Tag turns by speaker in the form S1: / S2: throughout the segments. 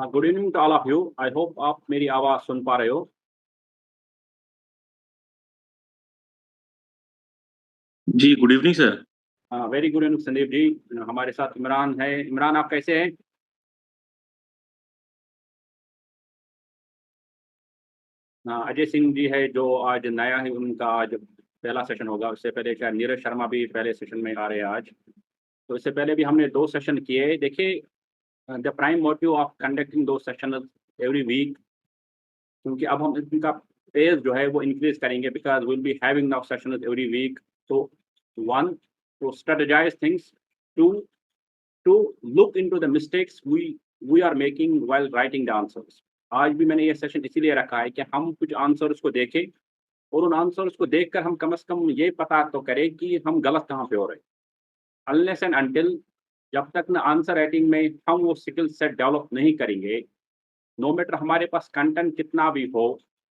S1: हाँ, good evening to all of you. I hope आप मेरी आवाज़ सुन पा रहे हो।
S2: जी, good evening sir.
S1: Very good evening Sandeep ji. हमारे साथ इमरान है। इमरान, आप कैसे हैं? अजय सिंह जी है जो आज नया है, उनका आज पहला सेशन होगा। उससे पहले शायद नीरज शर्मा भी पहले सेशन में आ रहे हैं आज। तो इससे पहले भी हमने 2 सेशन किए। देखिए, the prime motive of conducting दो सेशन एवरी वीक, क्योंकि अब हम इनका पेस जो है वो इंक्रीज करेंगे, because will be having now session every week. तो one, to strategise things, to to look into the mistakes we are making while writing the answers। आज भी मैंने ये सेशन इसीलिए रखा है कि हम कुछ आंसर्स को देखें, और उन आंसर्स को देखकर हम कम से कम ये पता तो करें कि हम गलत कहाँ पे हो रहे हैं। अनलेस एंड अनटिल, जब तक ना आंसर राइटिंग में हम वो स्किल सेट डेवलप नहीं करेंगे, नो मैटर हमारे पास कंटेंट कितना भी हो,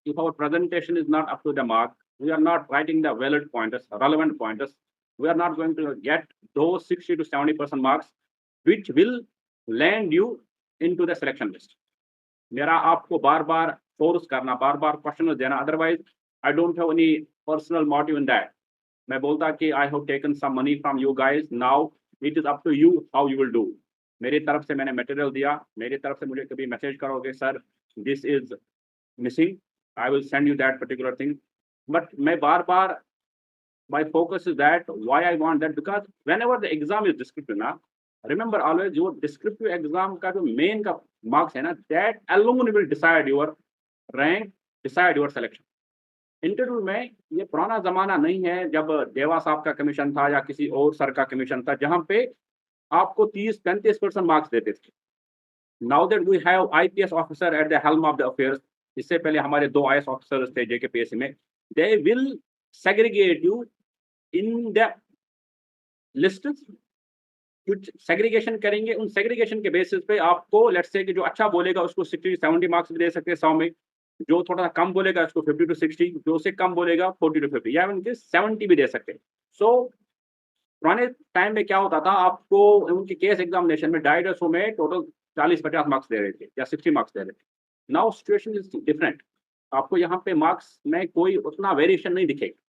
S1: if our presentation is not up to the mark, we are not writing the valid pointers, relevant pointers, we are not going to get those 60 to 70% marks which will land you into the selection list। मेरा आपको बार बार force करना, बार बार question देना, otherwise I don't have any personal motive in that. मैं बोलता कि I have taken some money from you guys, now it is up to you how you will do. मेरी तरफ से मैंने मटेरियल दिया, मेरी तरफ से मुझे कभी मैसेज करोगे sir this is missing, I will send you that particular thing. But मैं बार बार, my focus is that why I want that, because whenever the exam is descriptive ना, remember always your descriptive exam का जो main का marks है ना, that alone will decide your rank, decide your selection। Interview में ये पुराना जमाना नहीं है जब देवा साहब का कमीशन था या किसी और सर का कमीशन था, जहां पे आपको 30-35% मार्क्स देते थे। Now that we have IPS officer at the helm of the affairs, इससे पहले हमारे 2 आईएएस ऑफिसर्स थे जेकेपीएससी में, they will segregate you in the list. कुछ सेग्रीगेशन करेंगे, उन सेग्रीगेशन के बेसिस पे आपको लेट्स से कि जो अच्छा बोलेगा उसको 60-70 मार्क्स भी दे सकते हैं 100 में, जो थोड़ा कम बोलेगा उसको 50-60, जो से कम बोलेगा 40-50, या उनके 70 भी दे सकते हैं। सो पुराने टाइम में क्या होता था, आपको उनके केस एग्जामिनेशन में 250 में टोटल 40-50 मार्क्स दे रहे थे या 60 मार्क्स दे रहे थे। Now situation is different. आपको यहाँ पे मार्क्स में कोई उतना वेरिएशन नहीं दिखेगा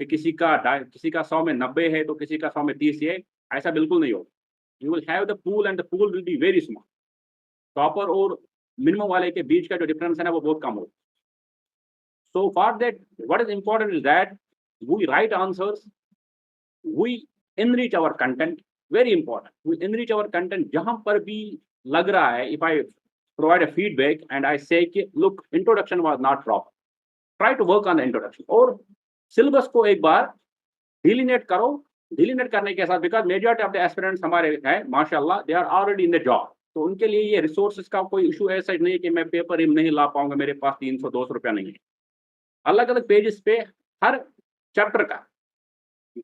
S1: कि किसी का 100 में 90 है तो किसी का 100 में 30 है, ऐसा बिल्कुल नहीं होगा। You will have the pool and the pool will be very small. Topper और मिनिमम वाले के बीच का जो डिफरेंस है ना, वो बहुत कम होगा। So for that what is important is that we write answers, we enrich our content, very important, we enrich our content जहां पर भी लग रहा है। if I provide a feedback and I say कि look introduction was not proper, try to work on the introduction, और syllabus को एक बार डिलीनेट करो। डिलीनेट करने के साथ, because majority of the aspirants हमारे हैं माशाल्लाह, they are already in the job, तो उनके लिए ये रिसोर्सेज का कोई इशू ऐसा नहीं है कि मैं पेपर ही नहीं ला पाऊंगा, मेरे पास 300-200 रुपया नहीं है। अलग अलग पेजेस पे हर चैप्टर का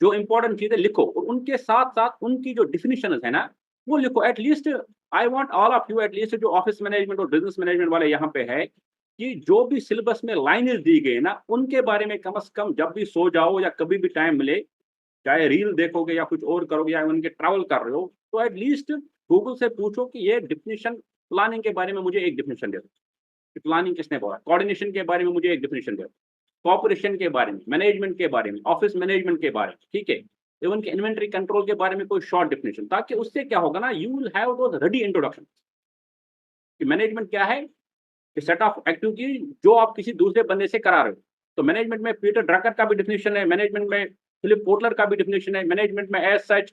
S1: जो इंपॉर्टेंट चीजें लिखो, और उनके साथ साथ उनकी जो डिफिनीशन है ना वो लिखो। At least I want all of you, at least जो ऑफिस मैनेजमेंट और बिजनेस मैनेजमेंट वाले यहाँ पे है, कि जो भी सिलेबस में लाइनें दी गई ना, उनके बारे में कम से कम जब भी सो जाओ या कभी भी टाइम मिले, चाहे रील देखोगे या कुछ और करोगे या उनके ट्रैवल कर रहे हो, तो एटलीस्ट गूगल से पूछो कि ये डिफिनीशन, प्लानिंग के बारे में मुझे एक डिफिनीशन दे दो, प्लानिंग किसने बोला, कोऑर्डिनेशन के बारे में मुझे एक डिफिनीशन दे दो, कॉर्पोरेशन के बारे में, मैनेजमेंट के बारे में, ऑफिस मैनेजमेंट के बारे में, ठीक है, इवन के इन्वेंटरी कंट्रोल के बारे में कोई शॉर्ट डिफिनेशन, ताकि उससे क्या होगा ना, you will have those ready introduction कि मैनेजमेंट क्या है, कि सेट ऑफ एक्टिविटी जो आप किसी दूसरे बंदे से करा रहे हो। तो मैनेजमेंट में पीटर ड्रकर का भी डिफिनेशन है, मैनेजमेंट में फिलिप कोटलर का भी डिफिनेशन है, मैनेजमेंट में एज सच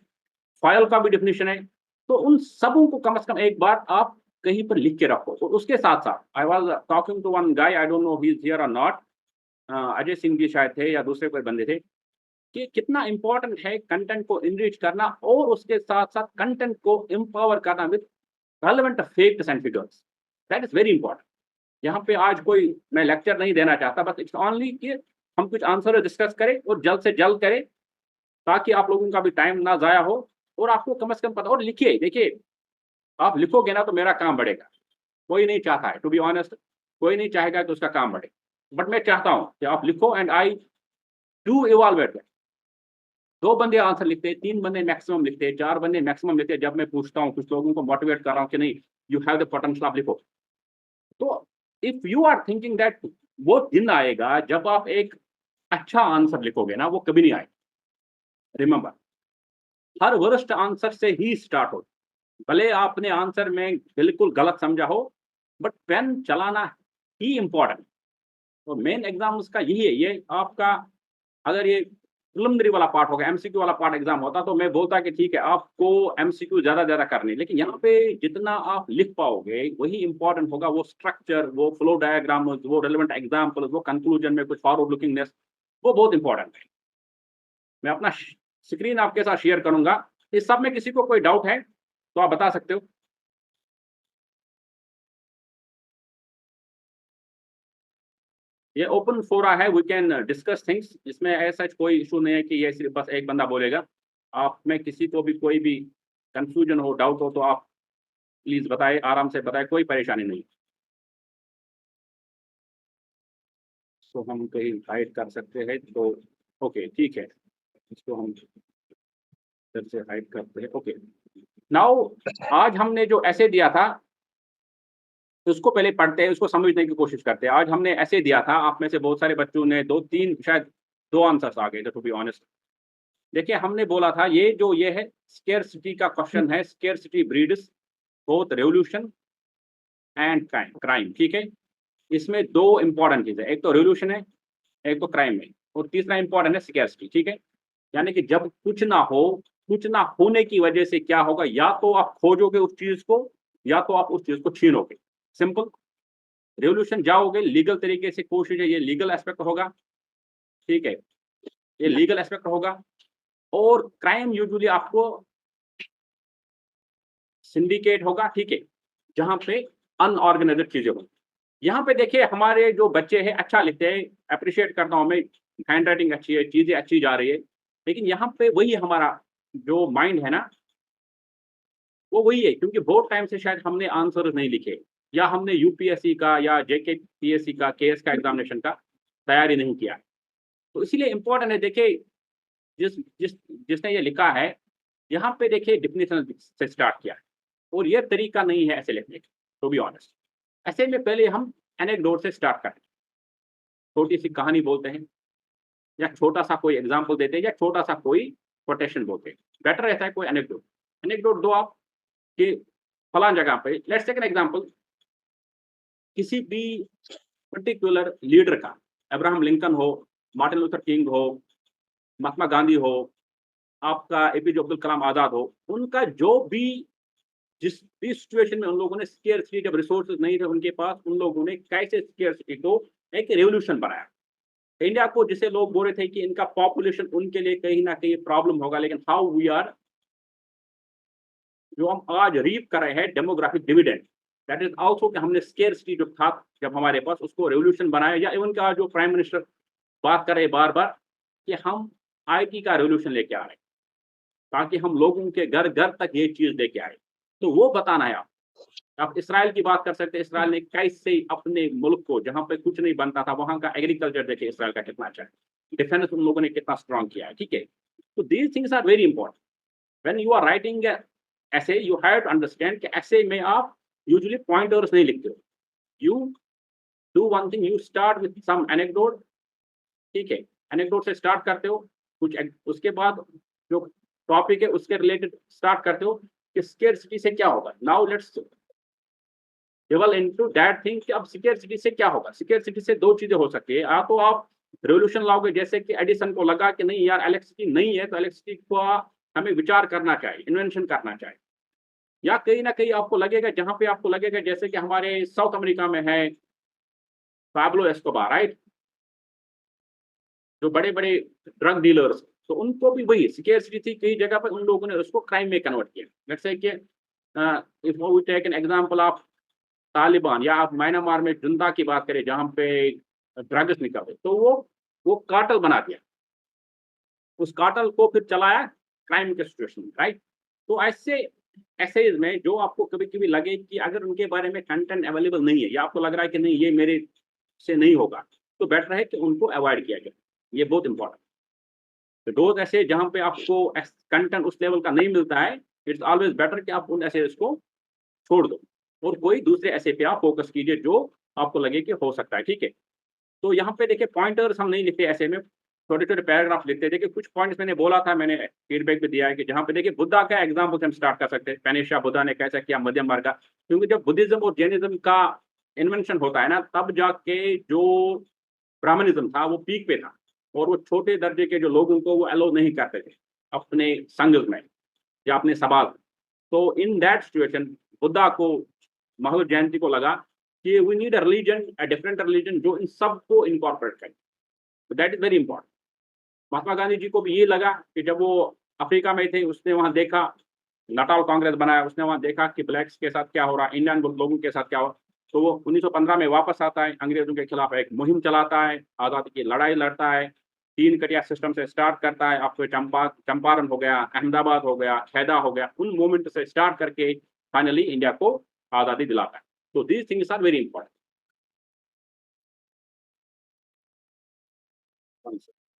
S1: फाइल का भी डिफिनेशन है। तो उन सबों को कम से कम एक बार आप कहीं पर लिख के रखो। और उसके साथ साथ I was talking to one guy, I don't know he is here और नॉट, अजय सिंह जी शायद थे या दूसरे कोई बंदे थे, कि कितना इंपॉर्टेंट है कंटेंट को इनरिच करना, और उसके साथ साथ कंटेंट को एम्पावर करना with relevant facts and figures. That is very important. यहाँ पे आज कोई मैं लेक्चर नहीं देना चाहता, बस इट्स ओनली कि हम कुछ आंसर डिस्कस करें और जल्द से जल्द करें, ताकि आप लोगों का भी टाइम ना ज़ाया हो, और आपको कम से कम पता। और लिखिए, देखिए आप लिखोगे ना तो मेरा काम बढ़ेगा। कोई नहीं चाहता है, टू बी ऑनेस्ट, कोई नहीं चाहेगा कि उसका काम बढ़े, बट मैं चाहता हूँ कि आप लिखो एंड आई डू इवॉल्वेट दैट। 2 बंदे आंसर लिखते हैं, 3 बंदे मैक्सिमम लिखते हैं, 4 बंदे मैक्सिमम लिखते हैं। जब मैं पूछता हूँ कुछ लोगों को मोटिवेट कर रहा हूँ कि नहीं you have the potential आप लिखो। तो if you are thinking that वो दिन आएगा जब आप एक अच्छा आंसर लिखोगे ना, वो कभी नहीं आएगा। रिमेंबर, हर वर्स्ट आंसर से ही स्टार्ट हो। भले आपने आंसर में बिल्कुल गलत समझा हो, बट पेन चलाना ही इंपॉर्टेंट। तो मेन एग्जाम्स का यही है। ये आपका अगर ये प्रिलिमिनरी वाला पार्ट होगा, एमसीक्यू वाला पार्ट एग्जाम होता, तो मैं बोलता कि ठीक है आपको एमसीक्यू ज्यादा करने, लेकिन यहाँ पे जितना आप लिख पाओगे वही इंपॉर्टेंट होगा। वो स्ट्रक्चर, वो फ्लो डायग्राम, वो रेलेवेंट एग्जाम्पल, वो कंक्लूजन में कुछ फॉरवर्ड लुकिंगनेस, वो बहुत इंपॉर्टेंट है। मैं अपना स्क्रीन आपके साथ शेयर करूंगा। इस सब में किसी को कोई डाउट है तो आप बता सकते हो। ये ओपन फोरा है, वी कैन डिस्कस थिंग्स। इसमें ऐसा कोई इशू नहीं है कि ये सिर्फ बस एक बंदा बोलेगा। आप में किसी को भी कोई भी कंफ्यूजन हो, डाउट हो, तो आप प्लीज बताएं, आराम से बताएं, कोई परेशानी नहीं। तो हम कहीं हाइड कर सकते हैं तो ओके ठीक है, इसको हम इधर से हाइड करते हैं। ओके, नाउ आज हमने जो ऐसे दिया था उसको पहले पढ़ते हैं, उसको समझने की कोशिश करते हैं। आज हमने ऐसे दिया था, आप में से बहुत सारे बच्चों ने 2-3 शायद 2 आंसर्स आ गए थे, टू बी ऑनेस्ट। देखिए हमने बोला था ये है स्केर्सिटी का क्वेश्चन है। Scarcity breeds both revolution and crime, ठीक है। इसमें 2 इंपॉर्टेंट चीजें, एक तो रेवोल्यूशन है, एक तो क्राइम है, और तीसरा इंपॉर्टेंट है स्केर्सिटी, ठीक है। यानी कि जब कुछ ना हो, कुछ ना होने की वजह से क्या होगा, या तो आप खोजोगे उस चीज को, या तो आप उस चीज को छीनोगे। सिंपल। रेवोल्यूशन जाओगे लीगल तरीके से, कोशिश है, ये लीगल एस्पेक्ट होगा, ठीक है, ये लीगल एस्पेक्ट होगा। और क्राइम यूजुअली आपको सिंडिकेट होगा, ठीक है, जहां पे अनऑर्गेनाइज्ड चीजें होंगी। यहाँ पे देखिए हमारे जो बच्चे हैं अच्छा लिखते हैं, अप्रिशिएट करता हूँ मैं, हैंड राइटिंग अच्छी है, चीजें अच्छी जा रही है, लेकिन यहाँ पे वही हमारा जो माइंड है ना, वो वही है, क्योंकि बहुत टाइम से शायद हमने आंसर नहीं लिखे, या हमने यूपीएससी का या जेके पीएससी का, केएस का एग्जामिनेशन का तैयारी नहीं किया है। तो इसीलिए इंपॉर्टेंट है। देखिए जिस जिस जिसने ये लिखा है, यहाँ पे देखिए डिफिनेशन से स्टार्ट किया है, और ये तरीका नहीं है ऐसे लिखने का, टू बी ऑनेस्ट। ऐसे में पहले हम एनेक्डोट से स्टार्ट करते हैं, छोटी सी कहानी बोलते हैं, या छोटा सा कोई एग्जाम्पल देते हैं, या छोटा सा कोई कोटेशन बोलते हैं। बेटर रहता है कोई एनेक्डोट। एनेक्डोट दो आप कि फलां जगह पे, लेट्स टेक एन एग्जांपल, किसी भी पर्टिकुलर लीडर का, अब्राहम लिंकन हो, मार्टिन लूथर किंग हो, महात्मा गांधी हो, आपका एपीजे अब्दुल कलाम आजाद हो, उनका जो भी जिस भी सिचुएशन में उन लोगों ने स्केर्सिटी, जब रिसोर्सेज नहीं थे उनके पास, उन लोगों ने कैसे स्केर्सिटी को एक रेवोल्यूशन बनाया। इंडिया को जिसे लोग बोल रहे थे कि इनका पॉपुलेशन उनके लिए कहीं ना कहीं प्रॉब्लम होगा, लेकिन हाउ वी आर, जो हम आज रीप कर रहे हैं demographic dividend, that is also कि हमने स्केर्सिटी जो था जब हमारे पास, उसको रेवोल्यूशन बनाया। या इवन का जो प्राइम मिनिस्टर बात कर रहे बार बार कि हम आईटी का रेवोल्यूशन लेके आ रहे हैं, ताकि हम लोगों के घर घर तक ये चीज लेके आए। तो वो बताना है आप इसराइल की बात कर सकते हैं। इसराइल ने कैसे अपने मुल्क को, जहां पे कुछ नहीं बनता था, वहां का एग्रीकल्चर देखिए इसराइल का कितना अच्छा है, डिफेंस उन लोगों ने कितना स्ट्रांग किया है, ठीक है। तो these things are very important when you are writing ऐसे। यू हैव टू अंडरस्टैंड कि ऐसे में आप यूजुअली पॉइंटर्स नहीं लिखते हो। You do one thing, you start with some anecdote, ठीक है, एनेक्डोट से स्टार्ट करते हो कुछ, उसके बाद जो टॉपिक है उसके रिलेटेड स्टार्ट करते हो कि स्केर्सिटी से क्या होगा। Now let's devil into that thing कि अब स्केर्सिटी से क्या होगा। स्केर्सिटी से 2 चीजें हो सकती है, या तो आप रेवोल्यूशन लाओगे, जैसे कि एडिसन को लगा कि नहीं यार इलेक्ट्रिसिटी नहीं है, तो इलेक्ट्रिसिटी को हमें विचार करना चाहिए, इन्वेंशन करना चाहिए। या कहीं ना कहीं आपको लगेगा, जहां पे आपको लगेगा जैसे कि हमारे साउथ अमेरिका में है पाब्लो एस्कोबार, राइट, जो बड़े बड़े ड्रग डीलर्स, तो उनको भी वही स्केर्सिटी थी, कई जगह पर उन लोगों ने उसको क्राइम में कन्वर्ट किया। लेट्स से कि if we take an example of Taliban, या आप म्यांमार में जुंदा की बात करें जहां पे ड्रग्स निकलते, तो वो कार्टल बना दिया, उस कार्टल को फिर चलाया क्राइम के सिचुएशन में, राइट। तो ऐसे ऐसे में जो आपको कभी कभी लगे कि अगर उनके बारे में कंटेंट अवेलेबल नहीं है, या आपको लग रहा है कि नहीं ये मेरे से नहीं होगा, तो बेटर है कि उनको अवॉइड किया जाए। ये बहुत इंपॉर्टेंट। तो दोस्त ऐसे जहां पे आपको कंटेंट उस लेवल का नहीं मिलता है, इट्स ऑलवेज बेटर कि आप उन ऐसे इसको छोड़ दो। और कोई दूसरे ऐसे पे आप फोकस कीजिए जो आपको लगे कि हो सकता है, ठीक है। तो यहाँ पे देखिए पॉइंटर्स हम नहीं लिखते ऐसे में, छोटे-छोटे पैराग्राफ लिखते हैं। देखिए कुछ पॉइंट्स मैंने बोला था, मैंने फीडबैक भी दिया है कि जहाँ पे देखिए बुद्धा का एग्ज़ाम्पल से हम स्टार्ट कर सकते हैं। पेनिशा बुद्धा ने कैसा किया मध्यम मार्ग का, क्योंकि जब बुद्धिज़्म और जैनिज़्म का इन्वेंशन होता है ना, तब जाके जो ब्राह्मणिज़्म था वो पीक पे था और वो छोटे दर्जे के जो लोगों को वो अलाउ नहीं करते थे, अपने संघ में या अपने सभा में। तो इन दैट सिचुएशन बुद्धा को, महावीर जयंती को लगा कि we need a different religion जो इन सबको इनकॉर्पोरेट करे। तो that is very important. Mahatma Gandhi ji को भी ये लगा कि जब वो अफ्रीका में थे, उसने वहाँ देखा, नाटाल कांग्रेस बनाया, उसने वहाँ देखा कि ब्लैक्स के साथ क्या हो रहा है, इंडियन लोगों के साथ क्या हो रहा है। तो वो 1915 में वापस आता है, अंग्रेज़ों के खिलाफ एक मुहिम चलाता है, आज़ादी की लड़ाई लड़ता है, 3 कटिया सिस्टम से स्टार्ट करता है, आपको चंपारण हो गया, अहमदाबाद हो गया, खेदा हो गया, उन मोमेंट से स्टार्ट करके फाइनली इंडिया को आज़ादी दिलाता है। तो these things are very important.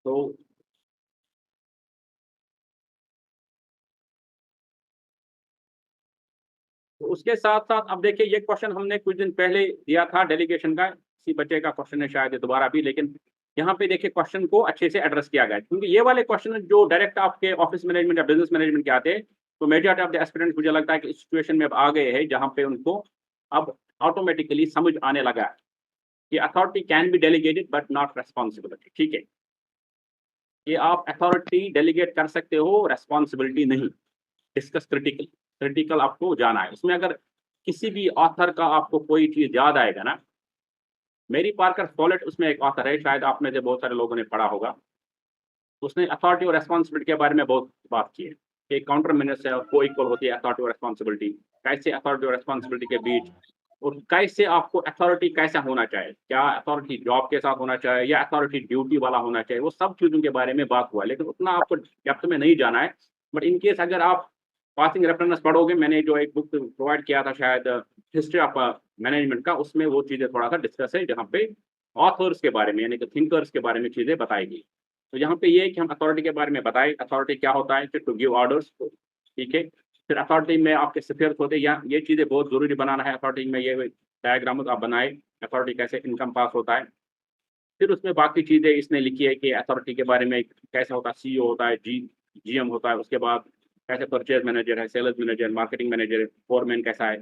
S1: तो तो उसके साथ-साथ अब देखिए ये क्वेश्चन हमने कुछ दिन पहले दिया था डेलीगेशन का, किसी बच्चे का क्वेश्चन है शायद ये दोबारा भी, लेकिन यहाँ पे देखिए क्वेश्चन को अच्छे से एड्रेस किया गया है। क्योंकि ये वाले क्वेश्चन जो डायरेक्ट आपके ऑफिस मैनेजमेंट या बिज़नेस मैनेजमेंट के आते हैं, तो मेजॉरिटी ऑफ द एस्पिरेंट्स मुझे लगता है कि इस सिचुएशन में अब आ गए हैं जहाँ पे उनको अब ऑटोमेटिकली समझ आने लगा है कि authority can be delegated but not responsibility, ठीक है? कि आप अथॉरिटी डेलीगेट कर सकते हो, रिस्पांसिबिलिटी नहीं। डिस्कस क्रिटिकल आपको जाना है। इसमें अगर किसी भी ऑथर का आपको कोई चीज़ याद आएगा ना, मेरी पार्कर फॉलेट उसमें एक ऑथर है, शायद आप में से बहुत सारे लोगों ने पढ़ा होगा। उसने अथॉरिटी और रिस्पांसिबिलिटी के बारे में बहुत बात की है कि काउंटर मीनर्स से को-इक्वल होती है अथॉरिटी और रिस्पांसिबिलिटी। कैसे अथॉरिटी और रिस्पांसिबिलिटी के बीच, और कैसे आपको अथॉरिटी कैसा होना चाहिए? क्या अथॉरिटी जॉब के साथ होना चाहिए या अथॉरिटी ड्यूटी वाला होना चाहिए? वो सब चीज़ों के बारे में बात हुआ है, लेकिन उतना आपको डेप्थ में नहीं जाना है। बट इन केस अगर आप पासिंग रेफरेंस पढ़ोगे, मैंने जो एक बुक प्रोवाइड किया था शायद हिस्ट्री ऑफ मैनेजमेंट का, उसमें वो चीज़ें थोड़ा-सा डिस्कस है, जहाँ पे ऑथर्स के बारे में यानी कि थिंकर्स के बारे में चीज़ें बताई गई। तो यहाँ पे ये है कि हम अथॉरिटी के बारे में बताएँ, अथॉरिटी क्या होता है, फिर टू गिव ऑर्डर्स, ठीक है? फिर अथॉरिटी में आपके सफियर्स होते हैं, या ये चीज़ें बहुत ज़रूरी बनाना है अथॉरिटी में, ये डायग्राम्स आप बनाएँ, अथॉरिटी कैसे इनकम पास होता है। फिर उसमें बाकी चीज़ें इसने लिखी है कि अथॉरिटी के बारे में कैसा होता है, सीईओ होता है, जीएम होता है, उसके बाद कैसे परचेज़ मैनेजर है, सेल्स मैनेजर, मार्केटिंग मैनेजर है, फोरमैन कैसा है।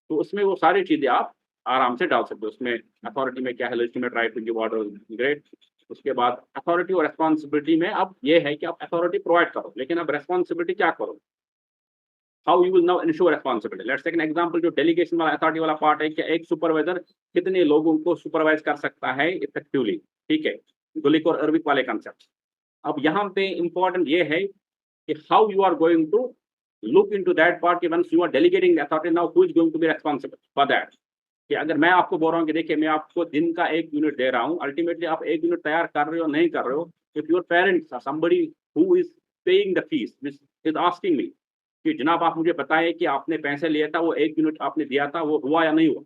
S1: तो उसमें वो सारी चीज़ें आप आराम से डाल सकते हो। उसमें अथॉरिटी में क्या है, legitimate right to give order, great. उसके बाद अथॉरिटी और रिस्पांसिबिलिटी में अब ये है कि आप अथॉरिटी प्रोवाइड करो, लेकिन अब रिस्पांसिबिलिटी क्या करो? How you will now ensure responsibility? Let's take an example, जो डेलीगेशन वाला अथॉरिटी वाला पार्ट है कि एक सुपरवाइजर कितने लोगों को सुपरवाइज कर सकता है इफेक्टिवली, ठीक है? गुलिक और अर्विक वाले कांसेप्ट। अब यहाँ पे इम्पोर्टेंट ये है कि how you are going to look into that part कि once you are delegating the authority, now who is going to be responsible for that? कि अगर मैं आपको बोल रहा हूँ कि देखिए मैं आपको दिन का 1 यूनिट दे रहा हूँ, अल्टीमेटली आप 1 यूनिट तैयार कर रहे हो नहीं कर रहे हो, if your parents or somebody who is paying the fees, which is asking me कि जनाब आप मुझे बताएं कि आपने पैसे लिया था, वो 1 यूनिट आपने दिया था, वो हुआ या नहीं हुआ?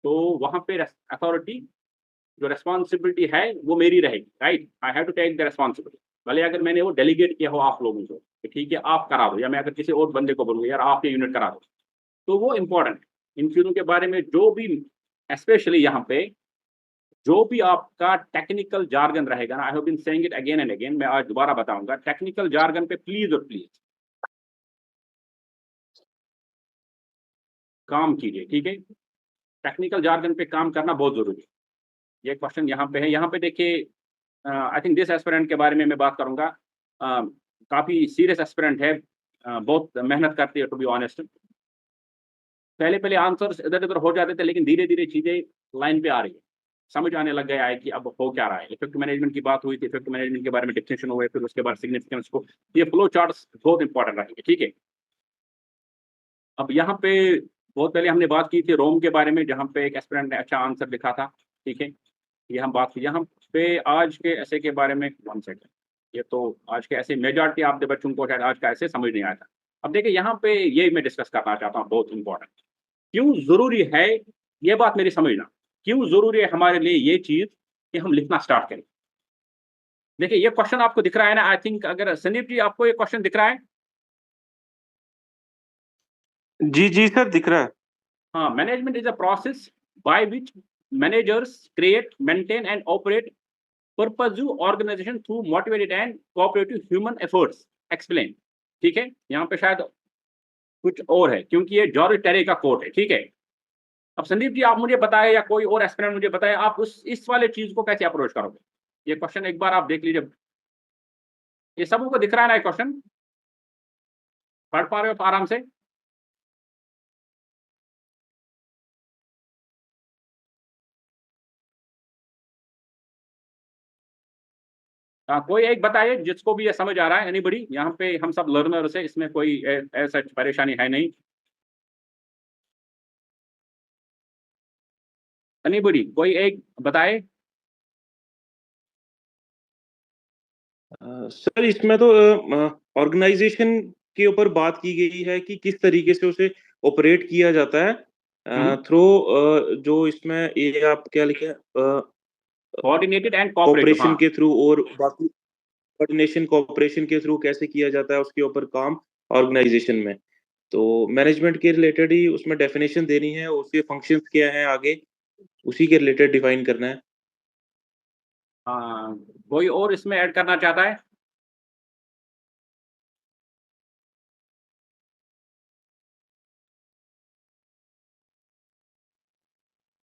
S1: तो वहाँ पे अथॉरिटी जो रिस्पॉन्सिबिलिटी है वो मेरी रहेगी, right? I have to take the responsibility. भले अगर मैंने वो डेलीगेट किया हो आप लोगों को कि ठीक है आप करा दो, या मैं अगर किसी और बंदे को बोलूँ यार आप ये यूनिट करा दो, तो वो इम्पोर्टेंट है। इन चीज़ों के बारे में जो भी, स्पेशली यहाँ पे जो भी आपका टेक्निकल जार्गन रहेगा ना, I have been saying it again and again, मैं आज दोबारा बताऊंगा, टेक्निकल जार्गन पे प्लीज और प्लीज काम कीजिए, ठीक है? टेक्निकल जार्गन पे काम करना बहुत जरूरी है। ये क्वेश्चन यहाँ पे है, यहाँ पे देखिए आई थिंक दिस एस्पिरेंट के बारे में मैं बात करूँगा। काफ़ी सीरियस एस्पिरेंट है, बहुत मेहनत करती है टू बी ऑनेस्ट। पहले-पहले आंसर्स इधर-उधर हो जाते थे, लेकिन धीरे-धीरे चीज़ें लाइन पे आ रही है। समझ आने लग गया है कि अब हो क्या रहा है। इफेक्ट मैनेजमेंट की बात हुई थी, इफेक्ट मैनेजमेंट के बारे में डिफिनेशन हुए, फिर उसके बाद सिग्निफिकेंस को, ये फ्लो चार्ट्स बहुत इंपॉर्टेंट रहेंगे, ठीक है? अब यहाँ पे बहुत पहले हमने बात की थी रोम के बारे में, जहाँ पे एक एस्पिरेंट ने अच्छा आंसर लिखा था, ठीक है? ये हम बात की। यहाँ पे आज के ऐसे के बारे में 1 सेकंड, ये तो आज के ऐसे मेजॉरिटी आपके बच्चों को शायद आज का ऐसे समझ नहीं आया था। अब देखिए यहाँ पे ये मैं डिस्कस करना चाहता हूँ, बहुत इम्पोर्टेंट। क्यों ज़रूरी है, ये बात मेरी समझना, क्यों ज़रूरी है हमारे लिए ये चीज़ कि हम लिखना स्टार्ट करें? देखिए ये क्वेश्चन आपको दिख रहा है ना, आई थिंक अगर संदीप जी आपको ये क्वेश्चन दिख रहा है?
S3: जी, जी सर, दिख रहा है।
S1: हाँ, management is a process by which managers create, maintain and operate purposive organization through motivated and cooperative human efforts. Explain. ठीक है, यहाँ पे शायद कुछ और है क्योंकि ये जॉर्ज टेरी का कोट है। ठीक है, अब संदीप जी आप मुझे बताएं या कोई और एस्पिरेंट मुझे बताएं, आप उस इस वाले चीज को कैसे अप्रोच करोगे? ये क्वेश्चन एक बार आप देख लीजिए, ये सबको दिख रहा है ना ये क्वेश्चन? पढ़ पा रहे हो आप आराम से? कोई एक बताइए जिसको भी ये समझ आ रहा है। एनीबडी? यहाँ पे हम सब लर्नर्स है, इसमें कोई ऐसा परेशानी है नहीं। एनीबडी? कोई एक बताए।
S2: सर इसमें तो ऑर्गेनाइजेशन के ऊपर बात की गई है कि किस तरीके से उसे ऑपरेट किया जाता है थ्रू जो इसमें ये आप क्या लिखे
S1: कोऑर्डिनेटेड एंड कोऑपरेटिव।
S2: कोऑपरेशन
S1: हाँ,
S2: के थ्रू और बाकी कोऑर्डिनेशन कोऑपरेशन के थ्रू कैसे किया जाता है उसके ऊपर काम ऑर्गेनाइजेशन में। तो मैनेजमेंट के रिलेटेड ही उसमें डेफिनेशन देनी है, उसके फंक्शंस क्या हैं आगे उसी के रिलेटेड डिफाइन करना है।
S1: हाँ, कोई और इसमें ऐड करना चाहता है?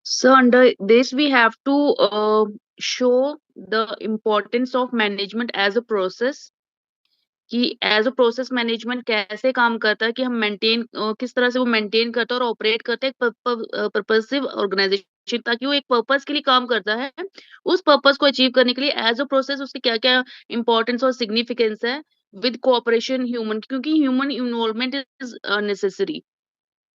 S3: So under this, we have to show the importance of management as a process. कि एज अ प्रोसेस मैनेजमेंट कैसे काम करता है, कि हम मेंटेन किस तरह से वो मेंटेन करता है और ऑपरेट करता है एक पर्पसिव ऑर्गेनाइजेशन, ताकि वो एक पर्पस के लिए काम करता है। उस पर्पस को अचीव करने के लिए एज अ प्रोसेस उसके क्या क्या इंपॉर्टेंस और सिग्निफिकेंस है विद कोऑपरेशन ह्यूमन, क्योंकि human involvement is necessary.